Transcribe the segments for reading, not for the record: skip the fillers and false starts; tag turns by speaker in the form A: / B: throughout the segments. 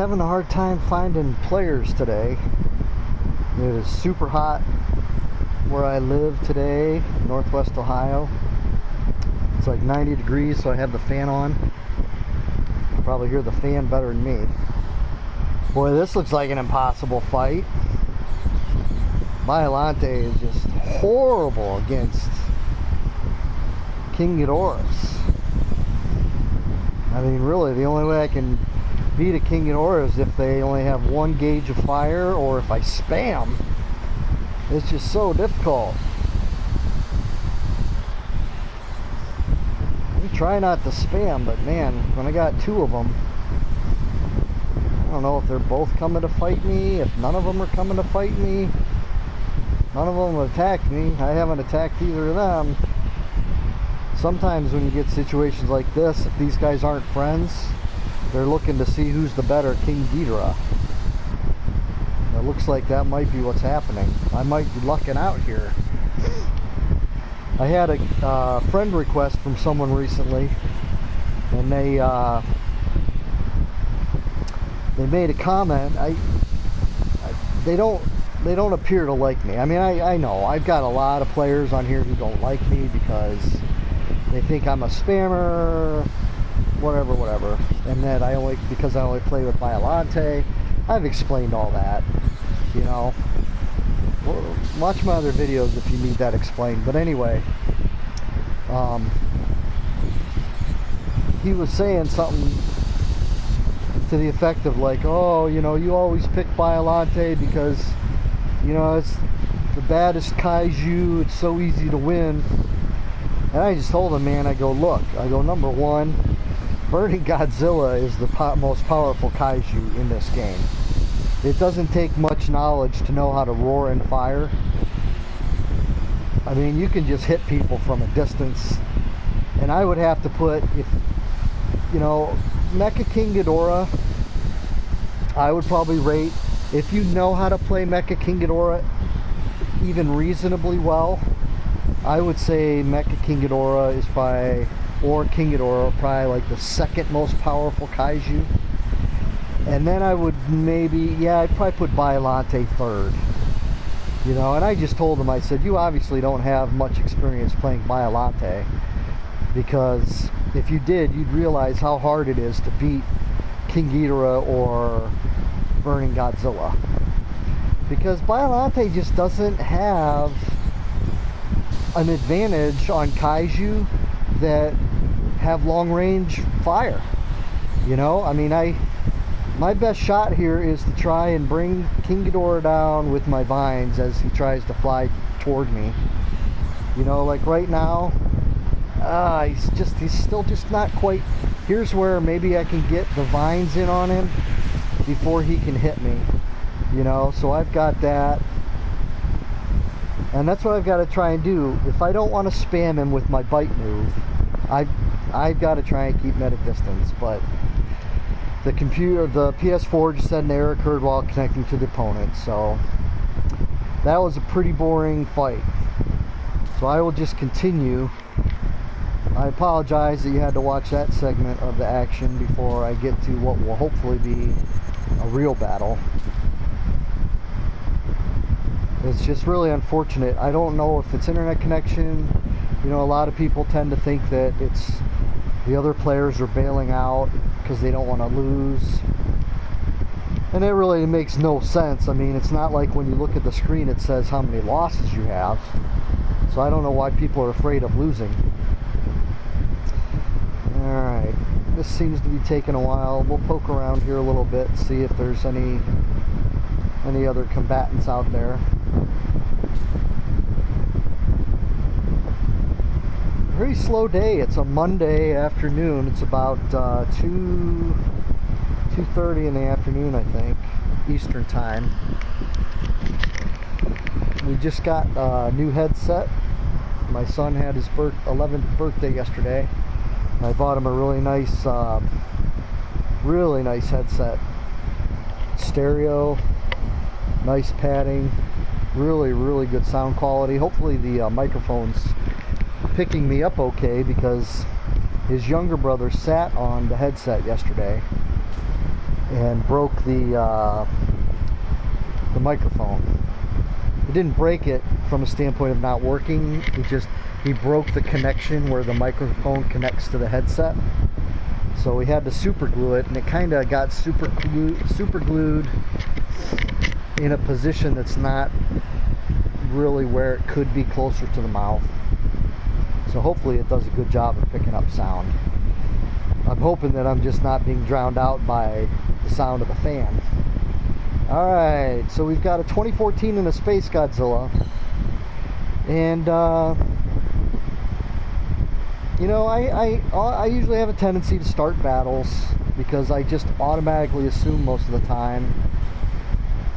A: having a hard time finding players today. It is super hot where I live today, Northwest Ohio. It's like 90 degrees, so I have the fan on. You'll probably hear the fan better than me. Boy, this looks like an impossible fight. Biollante is just horrible against King Ghidorah. I mean, really, the only way I can beat a King Ghidorah is if they only have one gauge of fire, or if I spam. It's just so difficult. I try not to spam, but man, when I got two of them, I don't know if they're both coming to fight me, if none of them are coming to fight me. None of them have attacked me. I haven't attacked either of them. Sometimes when you get situations like this, if these guys aren't friends, they're looking to see who's the better King Ghidorah. It looks like that might be what's happening. I might be lucking out here. I had a friend request from someone recently, and they made a comment. They don't appear to like me. I mean, I know I've got a lot of players on here who don't like me because they think I'm a spammer, whatever, and that because I only play with Biollante. I've explained all that, you know. Watch my other videos if you need that explained. But anyway, he was saying something to the effect of like, oh, you know, you always pick Biollante because, you know, it's the baddest kaiju, it's so easy to win. And I just told him, man, I go, look, number one, Burning Godzilla is the most powerful kaiju in this game. It doesn't take much knowledge to know how to roar and fire. I mean, you can just hit people from a distance. And I would have to put, if, you know, Mecha King Ghidorah, I would probably rate, if you know how to play Mecha King Ghidorah even reasonably well, I would say Mecha King Ghidorah is probably, or King Ghidorah, probably like the second most powerful kaiju. And then I would I'd probably put Biollante third. You know, and I just told him, I said, you obviously don't have much experience playing Biollante, because if you did, you'd realize how hard it is to beat King Ghidorah or Burning Godzilla. Because Biollante just doesn't have an advantage on kaiju that have long range fire. You know, I mean, my best shot here is to try and bring King Ghidorah down with my vines as he tries to fly toward me. You know, like right now, he's still just not quite. Here's where maybe I can get the vines in on him before he can hit me. You know, so I've got that. And that's what I've got to try and do. If I don't want to spam him with my bite move, I've got to try and keep him at a distance. But the PS4 just said an error occurred while connecting to the opponent. So that was a pretty boring fight. So I will just continue. I apologize that you had to watch that segment of the action before I get to what will hopefully be a real battle. It's just really unfortunate. I don't know if it's internet connection. You know, a lot of people tend to think that it's the other players are bailing out because they don't want to lose. And it really makes no sense. I mean, it's not like when you look at the screen it says how many losses you have. So I don't know why people are afraid of losing. Alright, this seems to be taking a while. We'll poke around here a little bit, see if there's any other combatants out there. Very slow day. It's a Monday afternoon. It's about 2:30 in the afternoon, I think, Eastern time. We just got a new headset. My son had his 11th birthday yesterday. I bought him a really nice headset. Stereo, nice padding, really good sound quality. Hopefully the microphone's picking me up okay, because his younger brother sat on the headset yesterday and broke the microphone. It didn't break it from a standpoint of not working. It just, he broke the connection where the microphone connects to the headset. So we had to super glue it, and it kind of got super glued in a position that's not really where it could be, closer to the mouth. So hopefully it does a good job of picking up sound. I'm hoping that I'm just not being drowned out by the sound of the fan. Alright, so we've got a 2014 and a Space Godzilla. And, you know, I usually have a tendency to start battles because I just automatically assume most of the time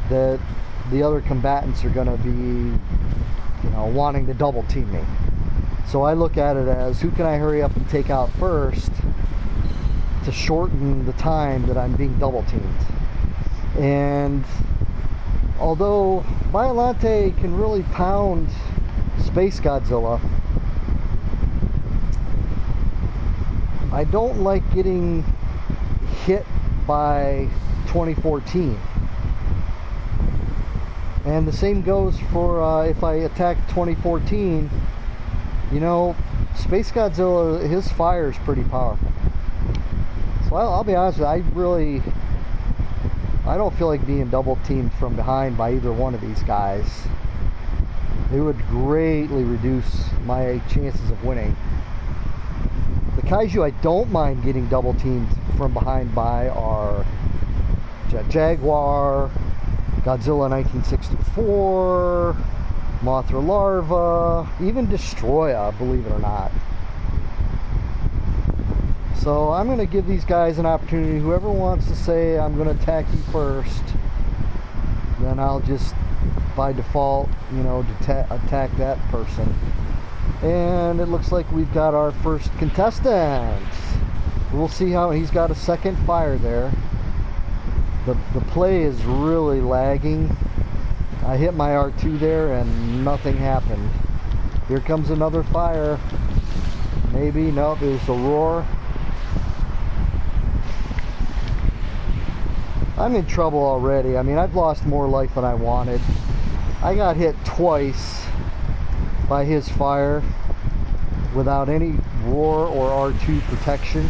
A: that the other combatants are going to be, you know, wanting to double team me. So I look at it as, who can I hurry up and take out first to shorten the time that I'm being double teamed. And although Biollante can really pound Space Godzilla, I don't like getting hit by 2014. And the same goes for if I attack 2014. You know, Space Godzilla, his fire is pretty powerful. So I'll be honest with you, I don't feel like being double teamed from behind by either one of these guys. It would greatly reduce my chances of winning. The kaiju I don't mind getting double teamed from behind by are Jet Jaguar, Godzilla 1964, Mothra Larva, even Destroya, believe it or not. So I'm going to give these guys an opportunity. Whoever wants to say I'm going to attack you first, then I'll just by default, you know, attack that person. And it looks like we've got our first contestant. We'll see how he's got a second fire there. The play is really lagging. I hit my R2 there and nothing happened. Here comes another fire. Maybe, no, there's a roar. I'm in trouble already. I mean, I've lost more life than I wanted. I got hit twice by his fire without any roar or R2 protection.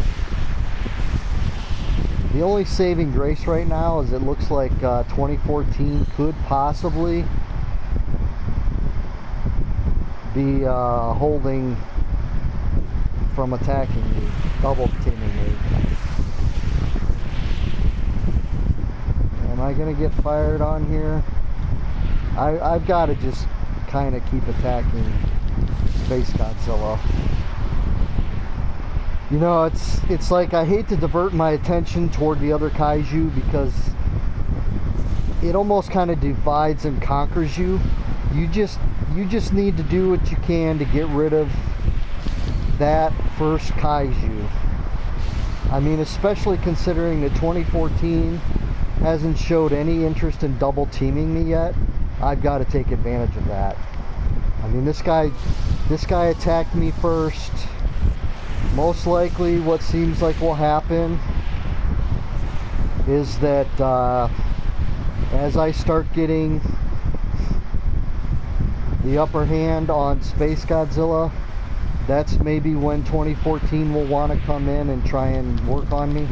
A: The only saving grace right now is it looks like 2014 could possibly be holding from attacking me, double teaming me. Am I gonna get fired on here? I've got to just kind of keep attacking Space Godzilla. You know, it's like I hate to divert my attention toward the other kaiju because it almost kind of divides and conquers you. You just need to do what you can to get rid of that first kaiju. I mean, especially considering that 2014 hasn't showed any interest in double teaming me yet. I've got to take advantage of that. I mean, this guy attacked me first. Most likely what seems like will happen is that as I start getting the upper hand on Space Godzilla, that's maybe when 2014 will want to come in and try and work on me.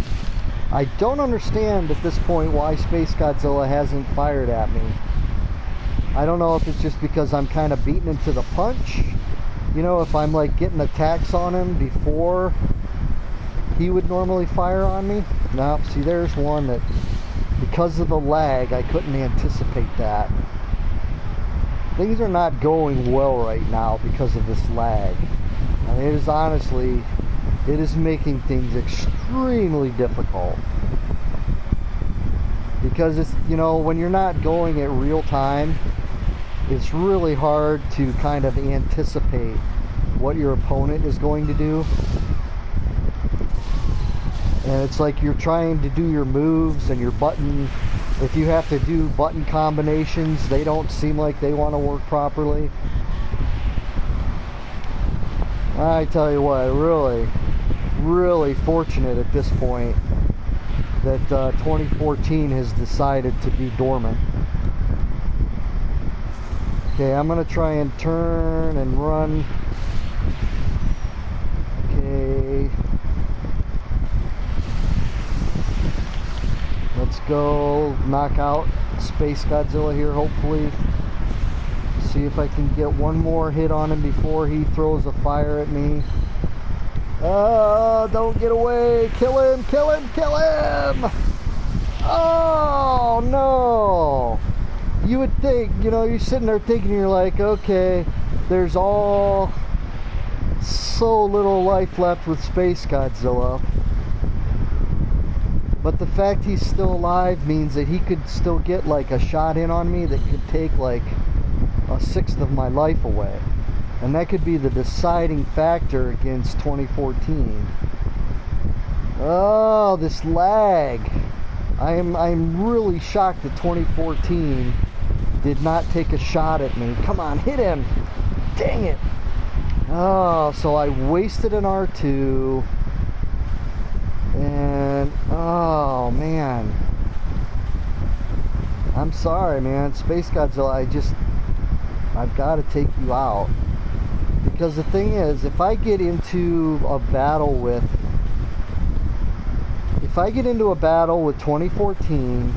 A: I don't understand at this point why Space Godzilla hasn't fired at me. I don't know if it's just because I'm kind of beating him to the punch. You know, if I'm like getting attacks on him before he would normally fire on me. Now, see, there's one that, because of the lag, I couldn't anticipate that. Things are not going well right now because of this lag. I mean, it is honestly, it is making things extremely difficult. Because it's, you know, when you're not going at real time, it's really hard to kind of anticipate what your opponent is going to do. And it's like you're trying to do your moves and your button, if you have to do button combinations, they don't seem like they want to work properly. I tell you what, really fortunate at this point that 2014 has decided to be dormant. Okay, I'm gonna try and turn and run. Okay. Let's go knock out Space Godzilla here, hopefully. See if I can get one more hit on him before he throws a fire at me. Oh, don't get away! Kill him! Kill him! Kill him! Oh, no! You would think, you know, you're sitting there thinking, you're like, okay, there's all so little life left with Space Godzilla. But the fact he's still alive means that he could still get like a shot in on me that could take like a sixth of my life away. And that could be the deciding factor against 2014. Oh, this lag. I'm really shocked that 2014 did not take a shot at me. Come on, hit him. Dang it. Oh, so I wasted an R2. And, oh, man. I'm sorry, man. Space Godzilla, I've got to take you out. Because the thing is, if I get into a battle with 2014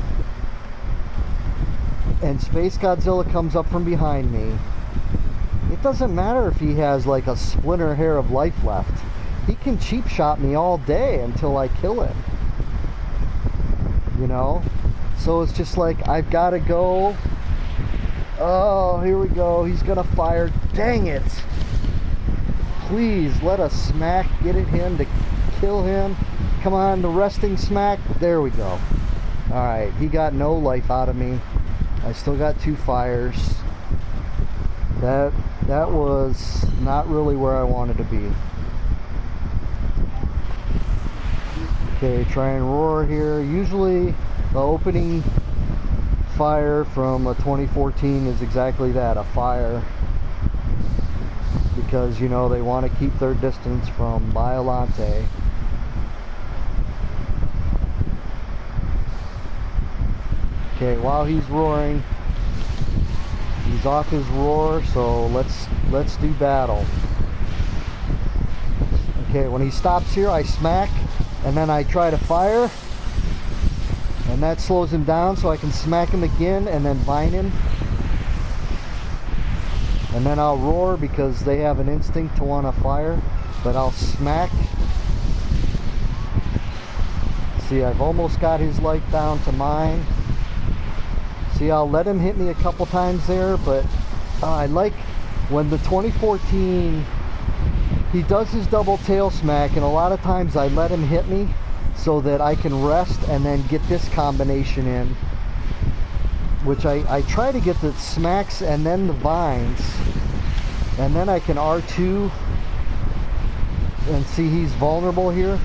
A: and Space Godzilla comes up from behind me, it doesn't matter if he has like a splinter hair of life left. He can cheap shot me all day until I kill him. You know? So it's just like, I've got to go. Oh, here we go. He's gonna fire. Dang it. Please let a smack get at him to kill him. Come on, the resting smack. There we go. Alright, he got no life out of me. I still got 2 fires. That was not really where I wanted to be. Okay, try and roar here. Usually the opening fire from a 2014 is exactly that, a fire. Because, you know, they want to keep their distance from Biolante. Okay, while he's roaring, he's off his roar, so let's do battle. Okay, when he stops here, I smack, and then I try to fire, and that slows him down, so I can smack him again and then vine him. And then I'll roar because they have an instinct to want to fire, but I'll smack. See, I've almost got his life down to mine. See, I'll let him hit me a couple times there, but I like when the 2014, he does his double tail smack, and a lot of times I let him hit me so that I can rest and then get this combination in, which I try to get the smacks and then the vines, and then I can R2 and see he's vulnerable here,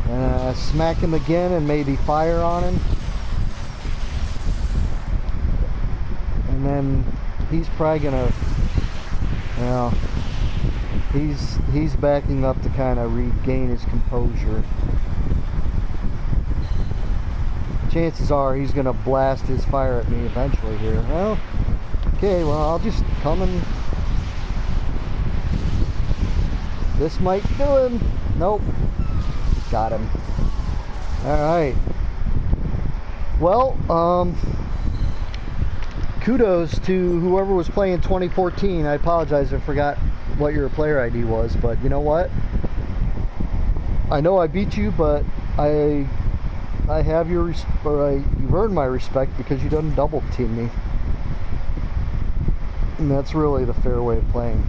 A: and smack him again and maybe fire on him. And then he's probably gonna, you know, he's backing up to kind of regain his composure. Chances are he's gonna blast his fire at me eventually here. Well, okay, well, I'll just come and this might do him. Nope, got him. All right. Well, kudos to whoever was playing 2014. I apologize, I forgot what your player ID was, but you know what? I know I beat you, but I have your you've earned my respect because you didn't double team me, and that's really the fair way of playing.